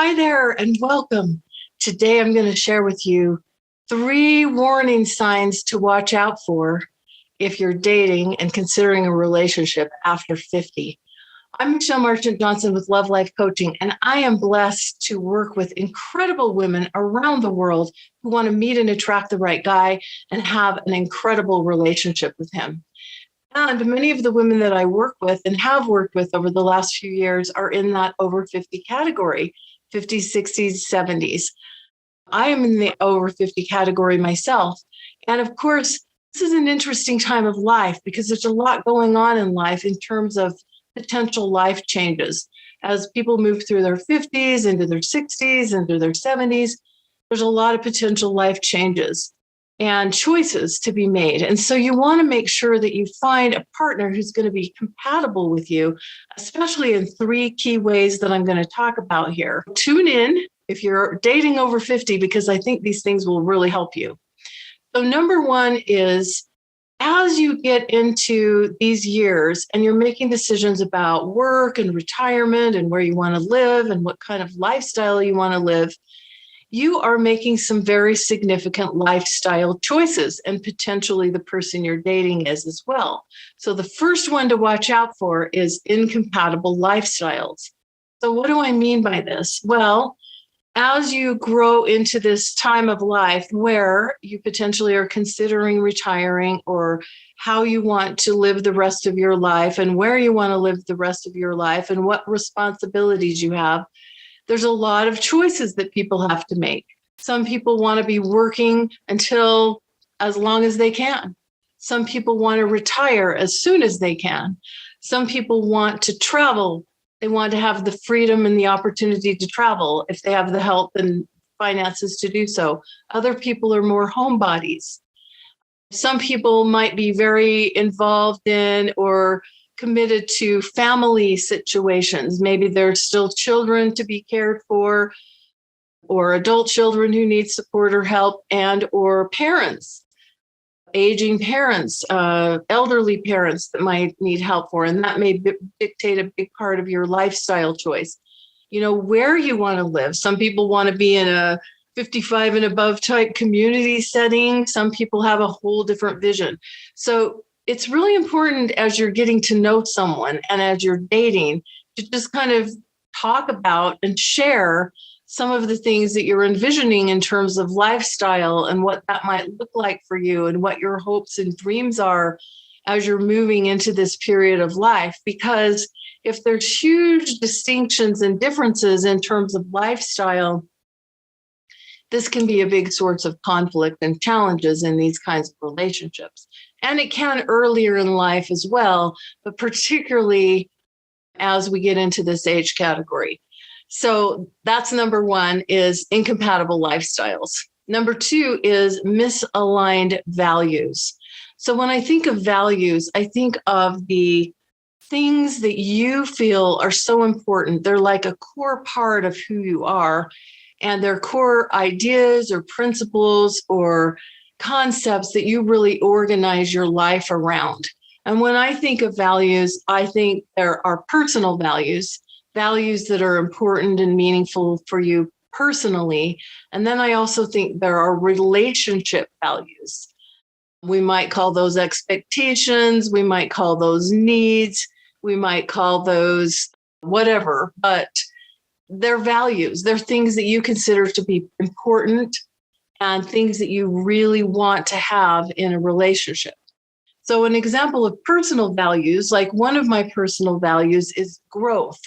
Hi there and welcome. Today I'm going to share with you 3 warning signs to watch out for if you're dating and considering a relationship after 50. I'm Marchant Johnson with Love Life Coaching, and I am blessed to work with incredible women around the world who want to meet and attract the right guy and have an incredible relationship with him. And many of the women that I work with and have worked with over the last few years are in that over 50 category, 50s, 60s, 70s. I am in the over 50 category myself. And of course, this is an interesting time of life because there's a lot going on in life in terms of potential life changes. As people move through their 50s, into their 60s, into their 70s, there's a lot of potential life changes and choices to be made. And so you want to make sure that you find a partner who's going to be compatible with you, especially in 3 key ways that I'm going to talk about here. Tune in if you're dating over 50, because I think these things will really help you. So number 1 is, as you get into these years and you're making decisions about work and retirement and where you want to live and what kind of lifestyle you want to live, you are making some very significant lifestyle choices, and potentially the person you're dating is as well. So the first one to watch out for is incompatible lifestyles. So what do I mean by this? Well, as you grow into this time of life where you potentially are considering retiring, or how you want to live the rest of your life and where you want to live the rest of your life and what responsibilities you have, there's a lot of choices that people have to make. Some people want to be working until as long as they can. Some people want to retire as soon as they can. Some people want to travel. They want to have the freedom and the opportunity to travel if they have the health and finances to do so. Other people are more homebodies. Some people might be very involved in or committed to family situations. Maybe there's still children to be cared for, or adult children who need support or help, and or parents, aging parents, elderly parents that might need help for, and that may dictate a big part of your lifestyle choice. You know, where you want to live. Some people want to be in a 55 and above type community setting. Some people have a whole different vision. So it's really important, as you're getting to know someone and as you're dating, to just kind of talk about and share some of the things that you're envisioning in terms of lifestyle and what that might look like for you and what your hopes and dreams are as you're moving into this period of life. Because if there's huge distinctions and differences in terms of lifestyle, this can be a big source of conflict and challenges in these kinds of relationships. And it can earlier in life as well, but particularly as we get into this age category. So that's number 1, is incompatible lifestyles. Number 2 is misaligned values. So when I think of values, I think of the things that you feel are so important. They're like a core part of who you are, and they're core ideas or principles or concepts that you really organize your life around. And when I think of values, I think there are personal values, values that are important and meaningful for you personally. And then I also think there are relationship values. We might call those expectations, we might call those needs, we might call those whatever, but they're values. They're things that you consider to be important and things that you really want to have in a relationship. So an example of personal values, like one of my personal values is growth,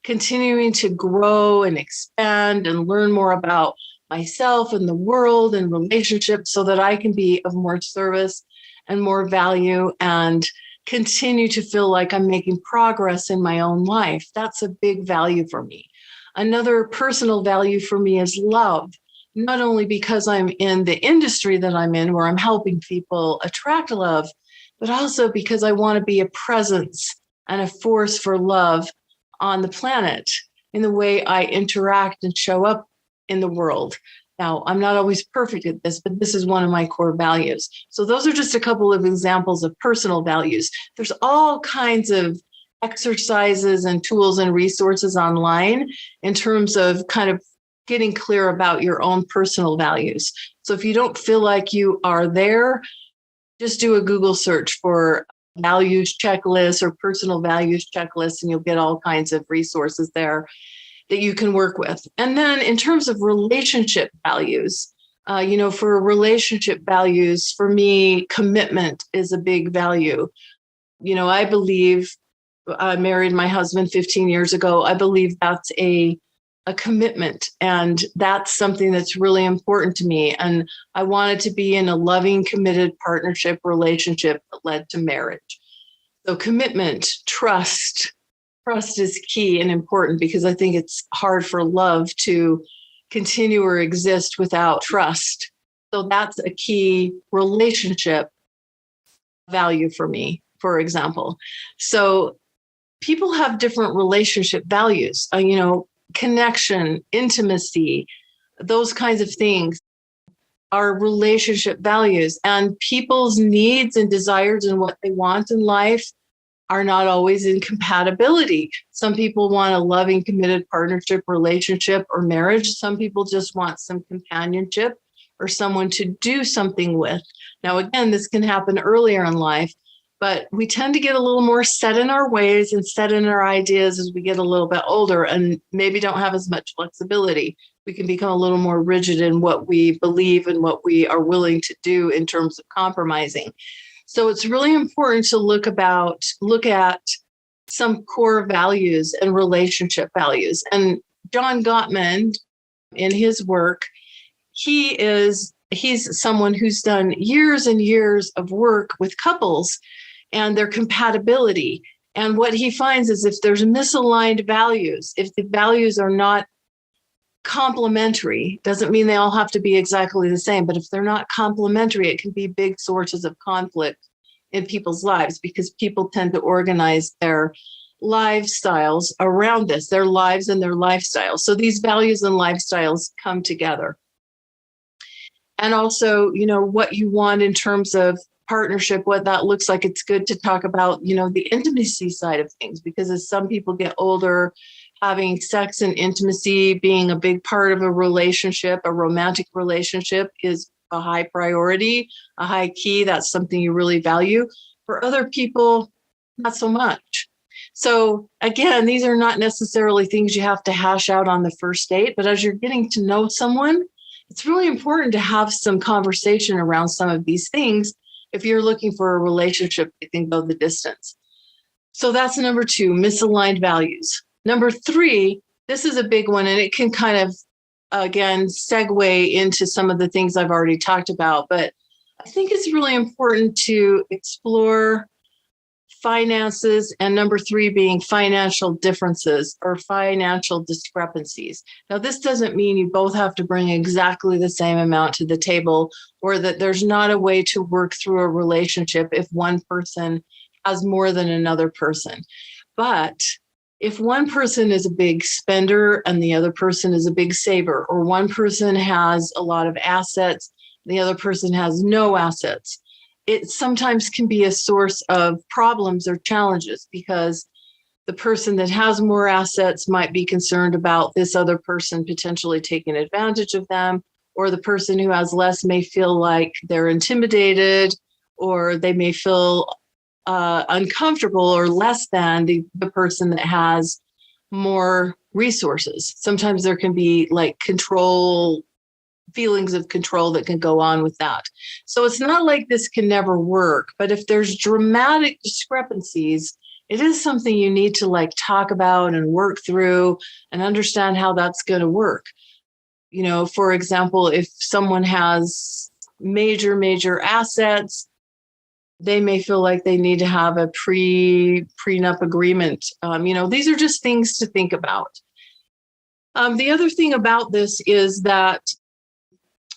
continuing to grow and expand and learn more about myself and the world and relationships so that I can be of more service and more value and continue to feel like I'm making progress in my own life. That's a big value for me. Another personal value for me is love, not only because I'm in the industry that I'm in where I'm helping people attract love, but also because I want to be a presence and a force for love on the planet in the way I interact and show up in the world. Now, I'm not always perfect at this, but this is one of my core values. So those are just a couple of examples of personal values. There's all kinds of exercises and tools and resources online in terms of kind of getting clear about your own personal values. So if you don't feel like you are there, just do a Google search for values checklist or personal values checklist, and you'll get all kinds of resources there that you can work with. And then in terms of relationship values, for relationship values, for me, commitment is a big value. I believe I married my husband 15 years ago. I believe that's a commitment, and that's something that's really important to me. And I wanted to be in a loving, committed partnership relationship that led to marriage. So commitment, trust is key and important, because I think it's hard for love to continue or exist without trust. So that's a key relationship value for me, for example. So people have different relationship values, connection, intimacy, those kinds of things are relationship values. And people's needs and desires and what they want in life are not always in compatibility. Some people want a loving, committed partnership, relationship, or marriage. Some people just want some companionship or someone to do something with. Now, again, this can happen earlier in life, but we tend to get a little more set in our ways and set in our ideas as we get a little bit older and maybe don't have as much flexibility. We can become a little more rigid in what we believe and what we are willing to do in terms of compromising. So it's really important to look at some core values and relationship values. And John Gottman, in his work, he's someone who's done years and years of work with couples and their compatibility. And what he finds is if there's misaligned values, if the values are not complementary, doesn't mean they all have to be exactly the same, but if they're not complementary, it can be big sources of conflict in people's lives, because people tend to organize their lifestyles around this, their lives and their lifestyles. So these values and lifestyles come together. And also, what you want in terms of partnership, what that looks like. It's good to talk about, the intimacy side of things, because as some people get older, having sex and intimacy being a big part of a relationship, a romantic relationship, is a high priority, a high key. That's something you really value. For other people, not so much. So again, these are not necessarily things you have to hash out on the first date, but as you're getting to know someone, it's really important to have some conversation around some of these things if you're looking for a relationship that can go the distance. So that's number 2, misaligned values. Number 3, this is a big one, and it can kind of, again, segue into some of the things I've already talked about, but I think it's really important to explore finances, and number 3 being financial differences or financial discrepancies. Now, this doesn't mean you both have to bring exactly the same amount to the table, or that there's not a way to work through a relationship if one person has more than another person. But if one person is a big spender and the other person is a big saver, or one person has a lot of assets, the other person has no assets, it sometimes can be a source of problems or challenges, because the person that has more assets might be concerned about this other person potentially taking advantage of them, or the person who has less may feel like they're intimidated, or they may feel uncomfortable or less than the person that has more resources. Sometimes there can be like feelings of control that can go on with that. So it's not like this can never work, but if there's dramatic discrepancies, it is something you need to talk about and work through and understand how that's going to work. For example, if someone has major assets, they may feel like they need to have a prenup agreement. These are just things to think about. The other thing about this is that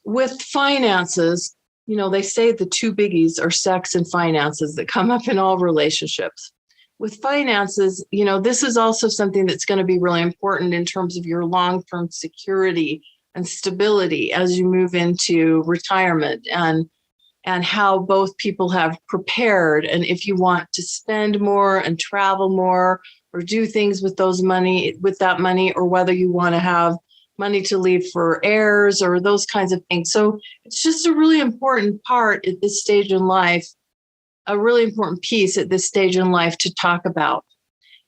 with finances, they say the 2 biggies are sex and finances that come up in all relationships. With finances, this is also something that's going to be really important in terms of your long-term security and stability as you move into retirement and and how both people have prepared. And if you want to spend more and travel more or do things with that money, or whether you want to have money to leave for heirs or those kinds of things. So it's just a really important part at this stage in life, a really important piece at this stage in life to talk about.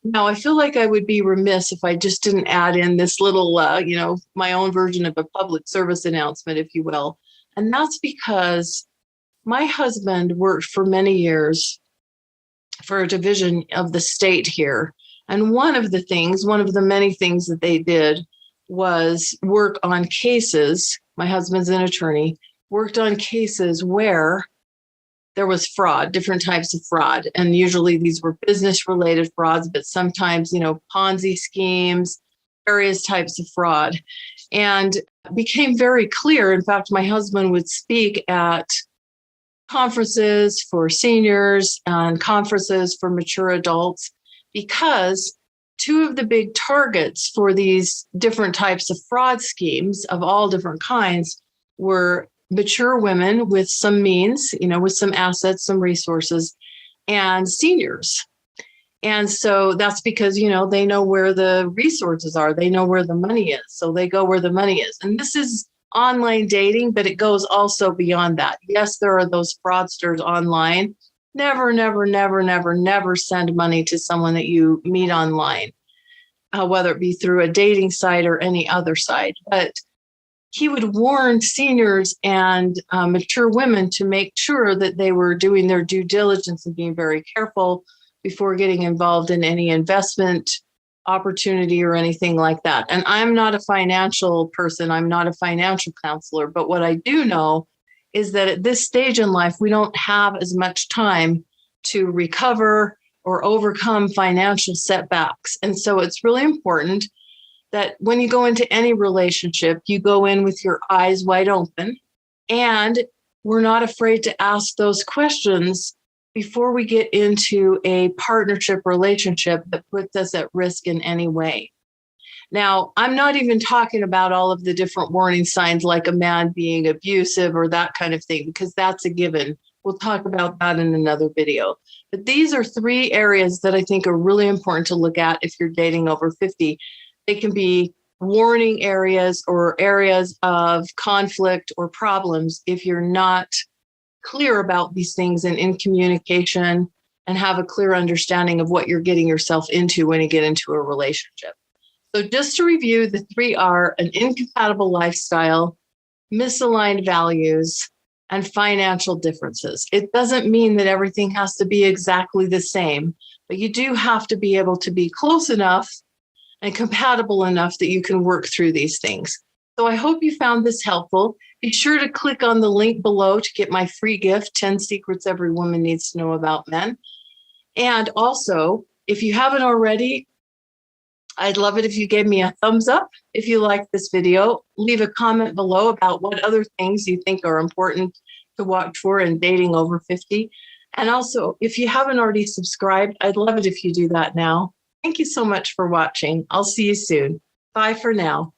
Now, I feel like I would be remiss if I just didn't add in this little, my own version of a public service announcement, if you will. And that's because my husband worked for many years for a division of the state here. And one of the many things that they did was work on cases. My husband's an attorney, worked on cases where there was fraud, different types of fraud. And usually these were business-related frauds, but sometimes, Ponzi schemes, various types of fraud. And became very clear. In fact, my husband would speak at conferences for seniors and conferences for mature adults, because two of the big targets for these different types of fraud schemes of all different kinds were mature women with some means, with some assets, some resources, and seniors. And so that's because, they know where the resources are. They know where the money is. So they go where the money is. And this is online dating, but it goes also beyond that. Yes, there are those fraudsters online. Never, never, never, never, never send money to someone that you meet online, whether it be through a dating site or any other site. But he would warn seniors and mature women to make sure that they were doing their due diligence and being very careful before getting involved in any investment opportunity or anything like that. And I'm not a financial person. I'm not a financial counselor. But what I do know is that at this stage in life, we don't have as much time to recover or overcome financial setbacks. And so it's really important that when you go into any relationship, you go in with your eyes wide open, and we're not afraid to ask those questions before we get into a partnership relationship that puts us at risk in any way. Now, I'm not even talking about all of the different warning signs like a man being abusive or that kind of thing, because that's a given. We'll talk about that in another video. But these are three areas that I think are really important to look at if you're dating over 50. They can be warning areas or areas of conflict or problems if you're not clear about these things and in communication and have a clear understanding of what you're getting yourself into when you get into a relationship. So just to review, the three are an incompatible lifestyle, misaligned values, and financial differences. It doesn't mean that everything has to be exactly the same, but you do have to be able to be close enough and compatible enough that you can work through these things. So I hope you found this helpful. Be sure to click on the link below to get my free gift, 10 Secrets Every Woman Needs to Know About Men. And also, if you haven't already, I'd love it if you gave me a thumbs up if you like this video. Leave a comment below about what other things you think are important to watch for in dating over 50. And also, if you haven't already subscribed, I'd love it if you do that now. Thank you so much for watching. I'll see you soon. Bye for now.